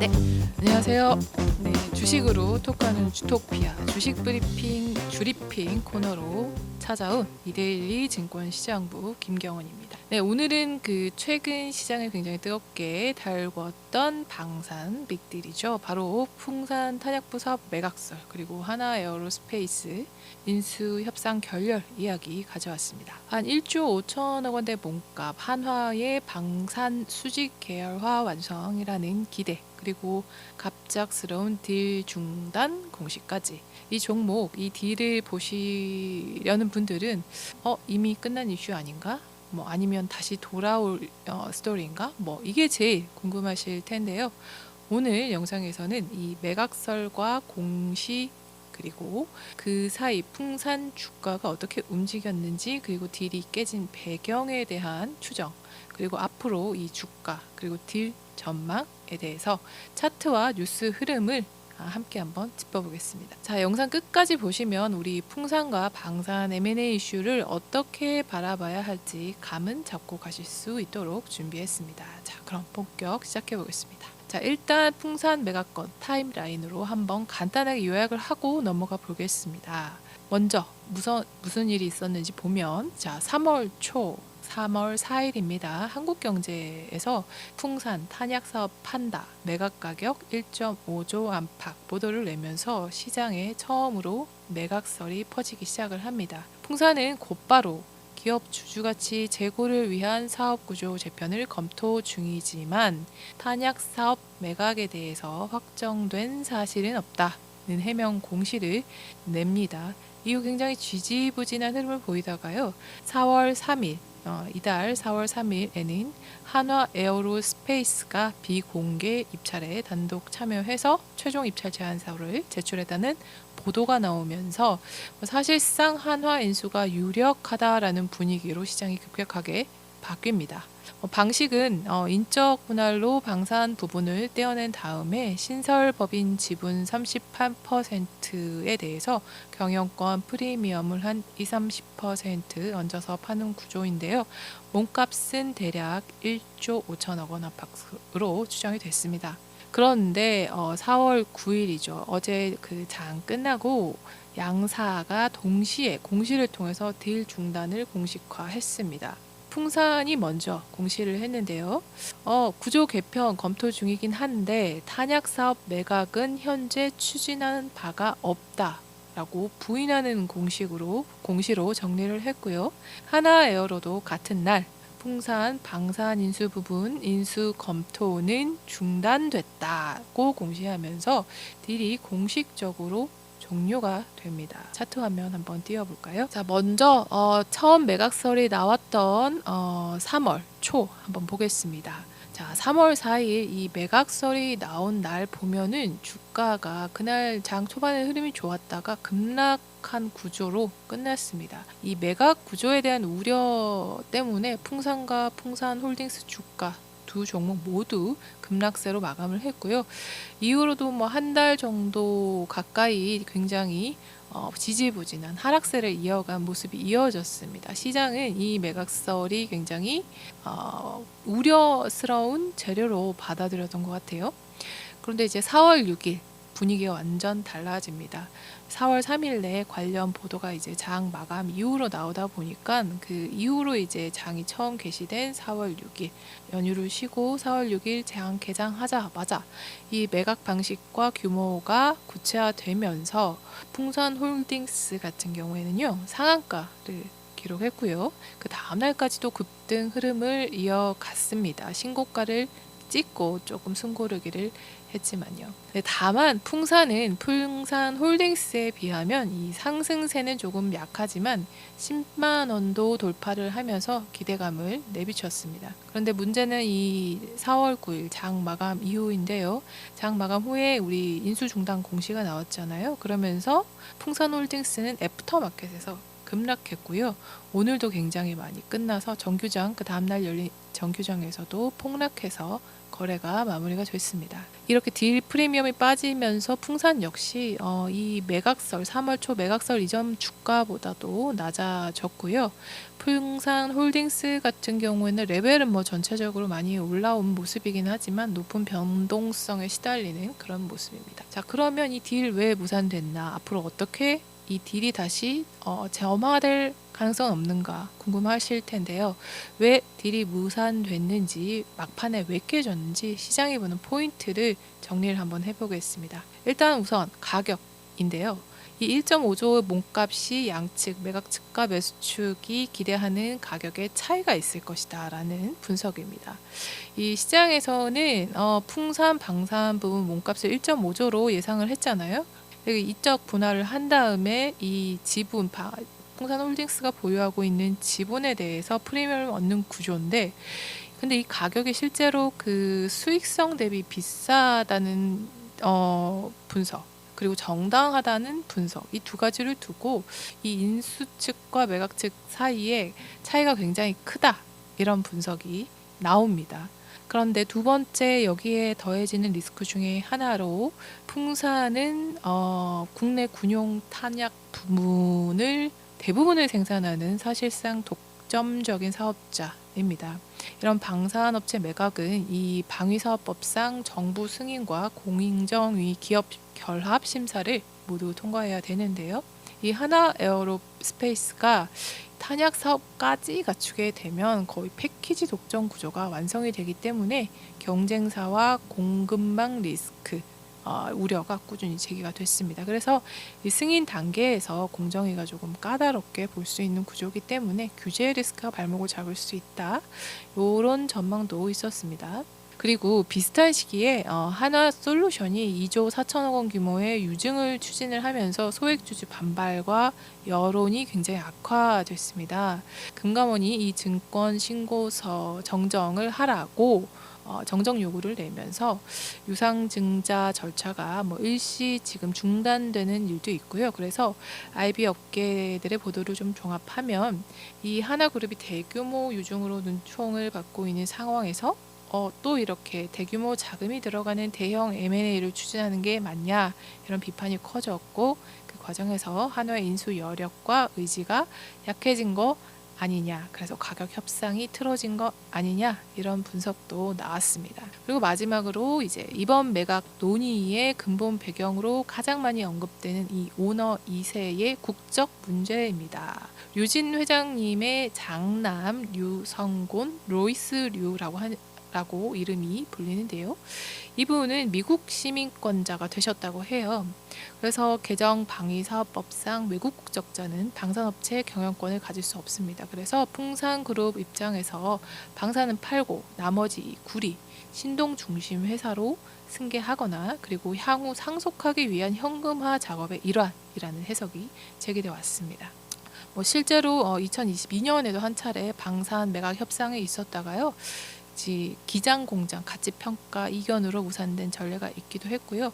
네, 안녕하세요. 네, 주식으로 톡하는 주토피아 주식 브리핑 주리핑 코너로 찾아온 이데일리 증권시장부 김경원입니다. 네, 오늘은 최근 시장을 굉장히 뜨겁게 달궜던 방산 빅딜이죠. 바로 풍산 탄약부 사업 매각설 그리고 하나에어로스페이스 인수 협상 결렬 이야기 가져왔습니다. 한 1조 5천억 원대 몸값 한화의 방산 수직 계열화 완성이라는 기대 그리고 갑작스러운 딜 중단 공시까지 이 종목 이 딜을 보시려는 분들은 이미 끝난 이슈 아닌가? 뭐 아니면 다시 돌아올 스토리인가? 뭐 이게 제일 궁금하실 텐데요. 오늘 영상에서는 이 매각설과 공시 그리고 그 사이 풍산 주가가 어떻게 움직였는지 그리고 딜이 깨진 배경에 대한 추정 그리고 앞으로 이 주가 그리고 딜 전망에 대해서 차트와 뉴스 흐름을 함께 한번 짚어보겠습니다. 자, 영상 끝까지 보시면 우리 풍산과 방산 M&A 이슈를 어떻게 바라봐야 할지 감은 잡고 가실 수 있도록 준비했습니다. 자, 그럼 본격 시작해 보겠습니다. 자, 일단 풍산 매각건 타임라인으로 한번 간단하게 요약을 하고 넘어가 보겠습니다. 먼저 무슨 일이 있었는지 보면 자, 3월 4일입니다. 한국경제에서 풍산 탄약사업 판다 매각 가격 1.5조 안팎 보도를 내면서 시장에 처음으로 매각설이 퍼지기 시작을 합니다. 풍산은 곧바로 기업 주주가치 제고를 위한 사업구조 재편을 검토 중이지만 탄약사업 매각에 대해서 확정된 사실은 없다는 해명 공시를 냅니다. 이후 굉장히 지지부진한 흐름을 보이다가요. 4월 3일 이달 4월 3일에는 한화 에어로스페이스가 비공개 입찰에 단독 참여해서 최종 입찰 제안서를 제출했다는 보도가 나오면서 사실상 한화 인수가 유력하다라는 분위기로 시장이 급격하게 바뀝니다. 방식은 인적 분할로 방산 부분을 떼어낸 다음에 신설법인 지분 38%에 대해서 경영권 프리미엄을 한 20-30% 얹어서 파는 구조인데요. 몸값은 대략 1조 5천억 원 안팎으로 추정이 됐습니다. 그런데 4월 9일이죠. 어제 그 장 끝나고 양사가 동시에 공시를 통해서 딜 중단을 공식화했습니다. 풍산이 먼저 공시를 했는데요. 구조 개편 검토 중이긴 한데 탄약 사업 매각은 현재 추진하는 바가 없다라고 부인하는 공시로 정리를 했고요. 하나에어로도 같은 날 풍산 방산 인수 부분 인수 검토는 중단됐다고 공시하면서 딜이 공식적으로 종료가 됩니다. 차트 화면 한번 띄워볼까요? 자, 먼저 처음 매각설이 나왔던 3월 초 한번 보겠습니다. 자, 3월 4일 이 매각설이 나온 날 보면은 주가가 그날 장 초반에 흐름이 좋았다가 급락한 구조로 끝났습니다. 이 매각 구조에 대한 우려 때문에 풍산과 풍산홀딩스 주가 두 종목 모두 급락세로 마감을 했고요. 이후로도 뭐 한 달 정도 가까이 굉장히 지지부진한 하락세를 이어간 모습이 이어졌습니다. 시장은 이 매각설이 굉장히 우려스러운 재료로 받아들였던 것 같아요. 그런데 이제 4월 6일 분위기가 완전 달라집니다. 4월 3일에 관련 보도가 이제 장 마감 이후로 나오다 보니까 그 이후로 이제 장이 처음 개시된 4월 6일 연휴를 쉬고 4월 6일 장 개장하자마자 이 매각 방식과 규모가 구체화되면서 풍산홀딩스 같은 경우에는요 상한가를 기록했고요. 그 다음 날까지도 급등 흐름을 이어갔습니다. 신고가를 찍고 조금 숨고르기를 했지만요. 다만 풍산은 풍산홀딩스에 비하면 이 상승세는 조금 약하지만 10만 원도 돌파를 하면서 기대감을 내비쳤습니다. 그런데 문제는 이 4월 9일 장 마감 이후인데요. 장 마감 후에 우리 인수 중단 공시가 나왔잖아요. 그러면서 풍산홀딩스는 애프터마켓에서 급락했고요. 오늘도 굉장히 많이 끝나서 정규장, 그 다음날 열린 정규장에서도 폭락해서 거래가 마무리가 됐습니다. 이렇게 딜 프리미엄이 빠지면서 풍산 역시 이 매각설, 3월 초 매각설 이전 주가보다도 낮아졌고요. 풍산 홀딩스 같은 경우에는 레벨은 뭐 전체적으로 많이 올라온 모습이긴 하지만 높은 변동성에 시달리는 그런 모습입니다. 자, 그러면 이 딜 왜 무산됐나? 앞으로 어떻게 이 딜이 다시 점화될 가능성은 없는가 궁금하실 텐데요. 왜 딜이 무산됐는지, 막판에 왜 깨졌는지 시장이 보는 포인트를 정리를 한번 해보겠습니다. 일단 우선 가격인데요. 이 1.5조 몸값이 양측, 매각 측과 매수 측이 기대하는 가격에 차이가 있을 것이다 라는 분석입니다. 이 시장에서는 풍산, 방산 부분 몸값을 1.5조로 예상을 했잖아요. 이적 분할을 한 다음에 이 지분, 풍산홀딩스가 보유하고 있는 지분에 대해서 프리미엄을 얻는 구조인데, 근데 이 가격이 실제로 그 수익성 대비 비싸다는 분석, 그리고 정당하다는 분석, 이 두 가지를 두고 이 인수 측과 매각 측 사이에 차이가 굉장히 크다, 이런 분석이 나옵니다. 그런데 두 번째, 여기에 더해지는 리스크 중에 하나로 풍산은 국내 군용 탄약 부문을 대부분을 생산하는 사실상 독점적인 사업자입니다. 이런 방산업체 매각은 이 방위사업법상 정부 승인과 공인정위 기업 결합 심사를 모두 통과해야 되는데요. 이 하나 에어로스페이스가 탄약 사업까지 갖추게 되면 거의 패키지 독점 구조가 완성이 되기 때문에 경쟁사와 공급망 리스크 우려가 꾸준히 제기가 됐습니다. 그래서 이 승인 단계에서 공정위가 조금 까다롭게 볼 수 있는 구조이기 때문에 규제 리스크가 발목을 잡을 수 있다, 이런 전망도 있었습니다. 그리고 비슷한 시기에 하나솔루션이 2조 4천억 원 규모의 유증을 추진을 하면서 소액주주 반발과 여론이 굉장히 악화됐습니다. 금감원이 이 증권 신고서 정정을 하라고 정정 요구를 내면서 유상증자 절차가 일시 지금 중단되는 일도 있고요. 그래서 IB 업계들의 보도를 좀 종합하면 이 하나그룹이 대규모 유증으로 눈총을 받고 있는 상황에서 또 이렇게 대규모 자금이 들어가는 대형 M&A를 추진하는 게 맞냐, 이런 비판이 커졌고, 그 과정에서 한화의 인수 여력과 의지가 약해진 거 아니냐, 그래서 가격 협상이 틀어진 거 아니냐, 이런 분석도 나왔습니다. 그리고 마지막으로 이제 이번 매각 논의의 근본 배경으로 가장 많이 언급되는 이 오너 2세의 국적 문제입니다. 류진 회장님의 장남 류성곤, 로이스 류라고 이름이 불리는데요. 이분은 미국 시민권자가 되셨다고 해요. 그래서 개정 방위사업법상 외국 국적자는 방산업체 경영권을 가질 수 없습니다. 그래서 풍산그룹 입장에서 방산은 팔고 나머지 구리, 신동 중심 회사로 승계하거나 그리고 향후 상속하기 위한 현금화 작업의 일환이라는 해석이 제기되어 왔습니다. 실제로 2022년에도 한 차례 방산 매각 협상이 있었다가요. 기장 공장 가치 평가 이견으로 무산된 전례가 있기도 했고요.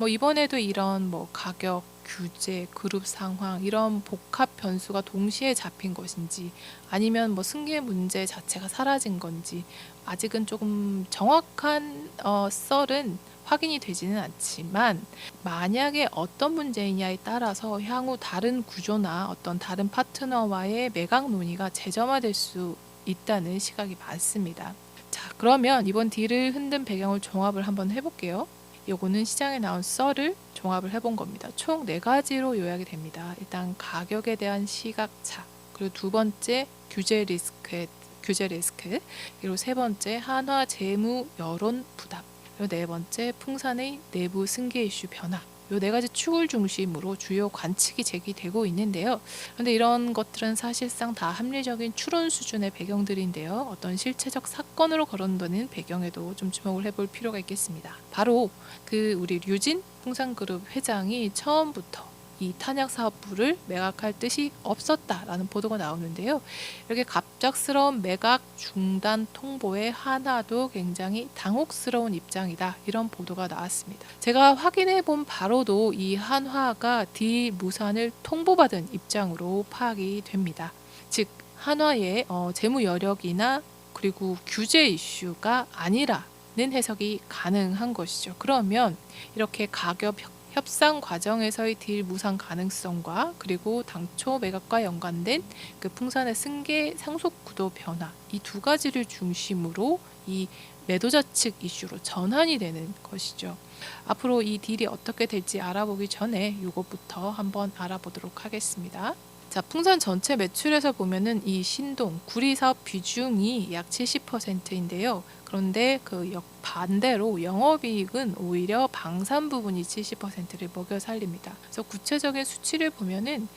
이번에도 이런 가격, 규제, 그룹 상황, 이런 복합 변수가 동시에 잡힌 것인지, 아니면 승계 문제 자체가 사라진 건지 아직은 조금 정확한 썰은 확인이 되지는 않지만, 만약에 어떤 문제이냐에 따라서 향후 다른 구조나 어떤 다른 파트너와의 매각 논의가 재점화될 수 있다는 시각이 많습니다. 자, 그러면 이번 딜을 흔든 배경을 종합을 한번 해볼게요. 요거는 시장에 나온 썰을 종합을 해본 겁니다. 총 4가지로 요약이 됩니다. 일단 가격에 대한 시각차, 그리고 두 번째 규제 리스크, 그리고 세 번째 한화 재무 여론 부담, 그리고 네 번째 풍산의 내부 승계 이슈 변화, 요 4가지 축을 중심으로 주요 관측이 제기되고 있는데요. 그런데 이런 것들은 사실상 다 합리적인 추론 수준의 배경들인데요. 어떤 실체적 사건으로 거론되는 배경에도 좀 주목을 해볼 필요가 있겠습니다. 바로 우리 류진 풍산그룹 회장이 처음부터 이 탄약사업부를 매각할 뜻이 없었다라는 보도가 나오는데요. 이렇게 갑작스러운 매각 중단 통보에 한화도 굉장히 당혹스러운 입장이다, 이런 보도가 나왔습니다. 제가 확인해 본 바로도 이 한화가 딜 무산을 통보받은 입장으로 파악이 됩니다. 즉 한화의 재무 여력이나 그리고 규제 이슈가 아니라는 해석이 가능한 것이죠. 그러면 이렇게 가격 협상 과정에서의 딜 무산 가능성과 그리고 당초 매각과 연관된 그 풍산의 승계 상속 구도 변화, 이 두 가지를 중심으로 이 매도자 측 이슈로 전환이 되는 것이죠. 앞으로 이 딜이 어떻게 될지 알아보기 전에 이것부터 한번 알아보도록 하겠습니다. 자, 풍산 전체 매출에서 보면은 이 신동 구리 사업 비중이 약 70%인데요. 그런데 그 반대로 영업이익은 오히려 방산 부분이 70%를 먹여 살립니다. 그래서 구체적인 수치를 보면은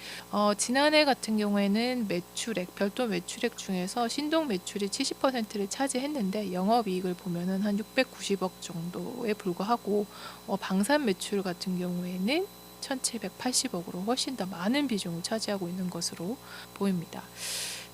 지난해 같은 경우에는 매출액, 별도 매출액 중에서 신동 매출이 70%를 차지했는데 영업이익을 보면은 한 690억 정도에 불과하고 방산 매출 같은 경우에는 1780억으로 훨씬 더 많은 비중을 차지하고 있는 것으로 보입니다.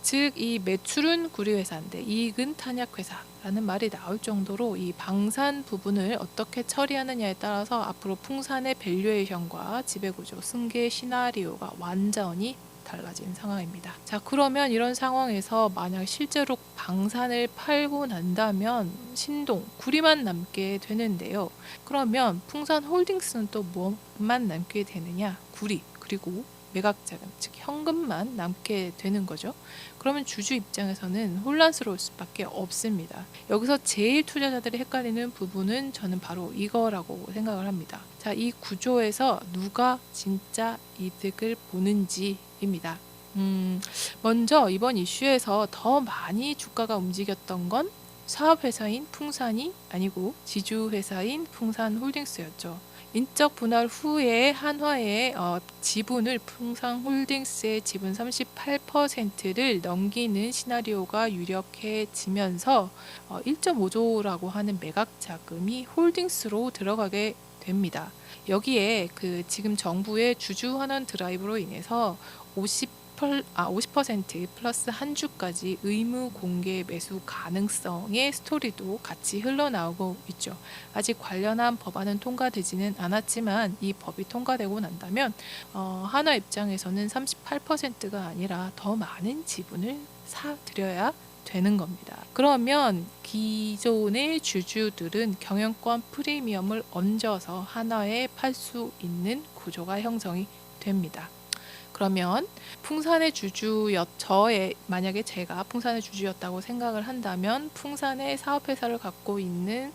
즉 이 매출은 구리회사인데 이익은 탄약회사라는 말이 나올 정도로 이 방산 부분을 어떻게 처리하느냐에 따라서 앞으로 풍산의 밸류에이션과 지배구조, 승계 시나리오가 완전히 달라진 상황입니다. 자, 그러면 이런 상황에서 만약 실제로 방산을 팔고 난다면 신동, 구리만 남게 되는데요. 그러면 풍산홀딩스는 또 뭐만 남게 되느냐? 구리, 그리고 매각자금, 즉 현금만 남게 되는 거죠. 그러면 주주 입장에서는 혼란스러울 수밖에 없습니다. 여기서 제일 투자자들이 헷갈리는 부분은 저는 바로 이거라고 생각을 합니다. 자, 이 구조에서 누가 진짜 이득을 보는지입니다. 먼저 이번 이슈에서 더 많이 주가가 움직였던 건 사업회사인 풍산이 아니고 지주회사인 풍산홀딩스였죠. 인적 분할 후에 한화의 지분을 풍산홀딩스의 지분 38%를 넘기는 시나리오가 유력해지면서 1.5조라고 하는 매각 자금이 홀딩스로 들어가게 됩니다. 여기에 그 지금 정부의 주주 환원 드라이브로 인해서 50% 플러스 한 주까지 의무 공개 매수 가능성의 스토리도 같이 흘러나오고 있죠. 아직 관련한 법안은 통과되지는 않았지만 이 법이 통과되고 난다면 한화 입장에서는 38%가 아니라 더 많은 지분을 사들여야 되는 겁니다. 그러면 기존의 주주들은 경영권 프리미엄을 얹어서 한화에 팔 수 있는 구조가 형성이 됩니다. 그러면 풍산의 만약에 제가 풍산의 주주였다고 생각을 한다면 풍산의 사업회사를 갖고 있는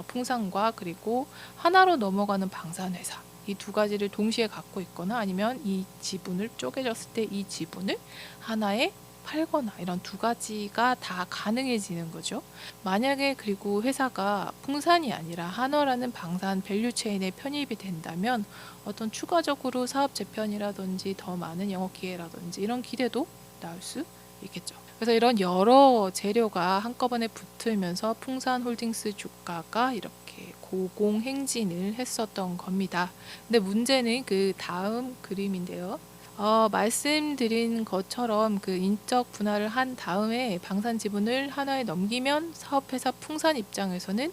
풍산과 그리고 하나로 넘어가는 방산회사, 이 두 가지를 동시에 갖고 있거나 아니면 이 지분을 쪼개졌을 때 이 지분을 하나에 팔거나 이런 두 가지가 다 가능해지는 거죠. 만약에 그리고 회사가 풍산이 아니라 한화라는 방산 밸류체인에 편입이 된다면 어떤 추가적으로 사업 재편이라든지 더 많은 영업 기회라든지 이런 기대도 나올 수 있겠죠. 그래서 이런 여러 재료가 한꺼번에 붙으면서 풍산홀딩스 주가가 이렇게 고공행진을 했었던 겁니다. 근데 문제는 그 다음 그림인데요. 말씀드린 것처럼 그 인적 분할을 한 다음에 방산 지분을 한화에 넘기면 사업회사 풍산 입장에서는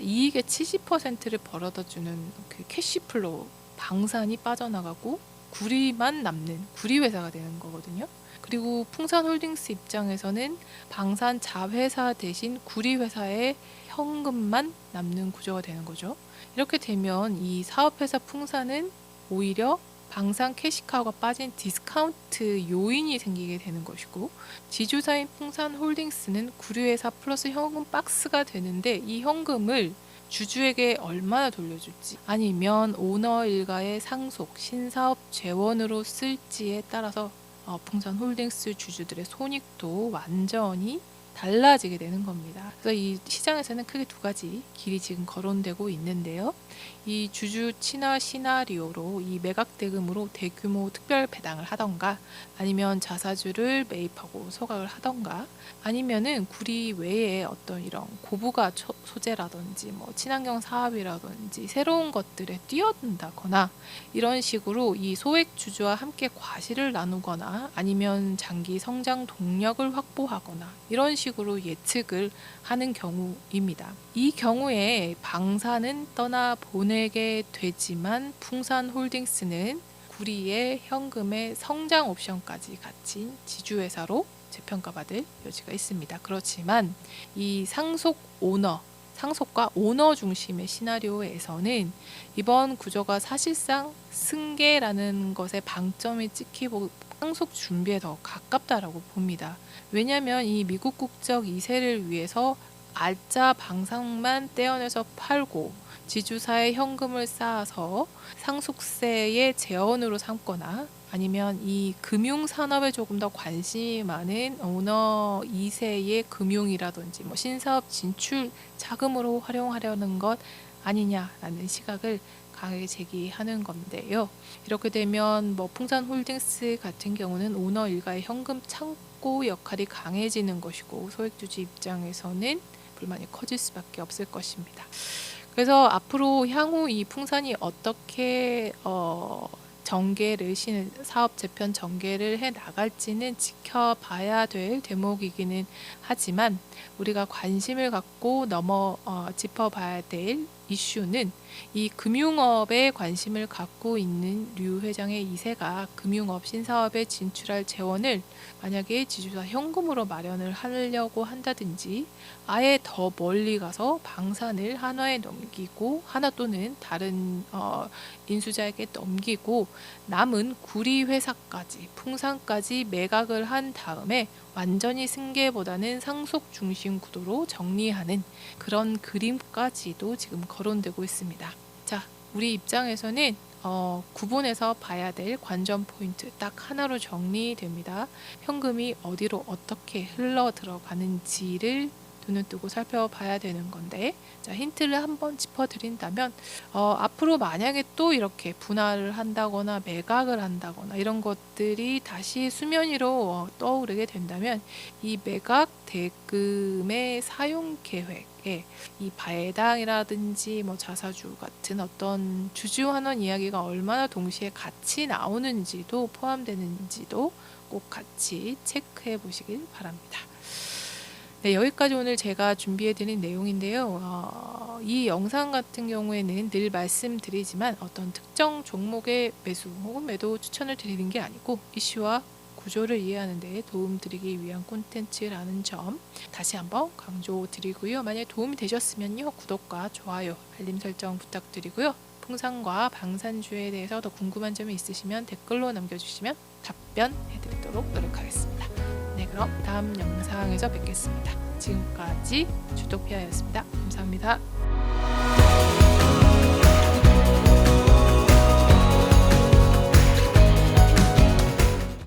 이익의 70%를 벌어다주는 그 캐시플로우, 방산이 빠져나가고 구리만 남는 구리회사가 되는 거거든요. 그리고 풍산홀딩스 입장에서는 방산 자회사 대신 구리회사의 현금만 남는 구조가 되는 거죠. 이렇게 되면 이 사업회사 풍산은 오히려 방산 캐시카우가 빠진 디스카운트 요인이 생기게 되는 것이고, 지주사인 풍산홀딩스는 구리회사 플러스 현금 박스가 되는데 이 현금을 주주에게 얼마나 돌려줄지 아니면 오너 일가의 상속, 신사업 재원으로 쓸지에 따라서 풍산홀딩스 주주들의 손익도 완전히 달라지게 되는 겁니다. 그래서 이 시장에서는 크게 두 가지 길이 지금 거론되고 있는데요. 이 주주 친화 시나리오로 이 매각 대금으로 대규모 특별 배당을 하던가, 아니면 자사주를 매입하고 소각을 하던가, 아니면은 구리 외에 어떤 이런 고부가 소재라든지 뭐 친환경 사업이라든지 새로운 것들에 뛰어든다거나, 이런 식으로 이 소액 주주와 함께 과실을 나누거나, 아니면 장기 성장 동력을 확보하거나, 이런 식으로 예측을 하는 경우입니다. 이 경우에 방사는 떠나 보내게 되지만 풍산홀딩스는 구리의 현금의 성장 옵션까지 갖춘 지주회사로 재평가받을 여지가 있습니다. 그렇지만 이 상속과 오너 중심의 시나리오에서는 이번 구조가 사실상 승계라는 것에 방점이 찍히고 상속 준비에 더 가깝다라고 봅니다. 왜냐하면 이 미국 국적 2세를 위해서 알짜 방산만 떼어내서 팔고 지주사의 현금을 쌓아서 상속세의 재원으로 삼거나, 아니면 이 금융산업에 조금 더 관심이 많은 오너 2세의 금융이라든지 뭐 신사업 진출 자금으로 활용하려는 것 아니냐라는 시각을 강하게 제기하는 건데요. 이렇게 되면 뭐 풍산홀딩스 같은 경우는 오너 일가의 현금 창고 역할이 강해지는 것이고, 소액주주 입장에서는 불만이 커질 수밖에 없을 것입니다. 그래서 앞으로 향후 이 풍산이 어떻게 전개를 사업 재편 전개를 해 나갈지는 지켜봐야 될 대목이기는 하지만, 우리가 관심을 갖고 짚어봐야 될 이슈는 이 금융업에 관심을 갖고 있는 류 회장의 2세가 금융업 신사업에 진출할 재원을 만약에 지주사 현금으로 마련을 하려고 한다든지, 아예 더 멀리 가서 방산을 하나에 넘기고 하나 또는 다른 인수자에게 넘기고 남은 구리 회사까지 풍산까지 매각을 한 다음에 완전히 승계보다는 상속 중심 구도로 정리하는 그런 그림까지도 지금 거론되고 있습니다. 자, 우리 입장에서는 구분해서 봐야 될 관전 포인트 딱 하나로 정리됩니다. 현금이 어디로 어떻게 흘러 들어가는지를 눈을 뜨고 살펴봐야 되는 건데, 자, 힌트를 한번 짚어드린다면 앞으로 만약에 또 이렇게 분할을 한다거나 매각을 한다거나 이런 것들이 다시 수면 위로 떠오르게 된다면, 이 매각 대금의 사용 계획에 이 배당이라든지 뭐 자사주 같은 어떤 주주환원 이야기가 얼마나 동시에 같이 나오는지도 포함되는지도 꼭 같이 체크해 보시길 바랍니다. 네, 여기까지 오늘 제가 준비해드린 내용인데요. 이 영상 같은 경우에는 늘 말씀드리지만 어떤 특정 종목의 매수 혹은 매도 추천을 드리는 게 아니고 이슈와 구조를 이해하는 데 도움드리기 위한 콘텐츠라는 점 다시 한번 강조드리고요. 만약에 도움이 되셨으면요, 구독과 좋아요, 알림 설정 부탁드리고요. 풍산과 방산주에 대해서 더 궁금한 점이 있으시면 댓글로 남겨주시면 답변해드리도록 노력하겠습니다. 네, 그럼 다음 영상에서 뵙겠습니다. 지금까지 주토피아였습니다. 감사합니다.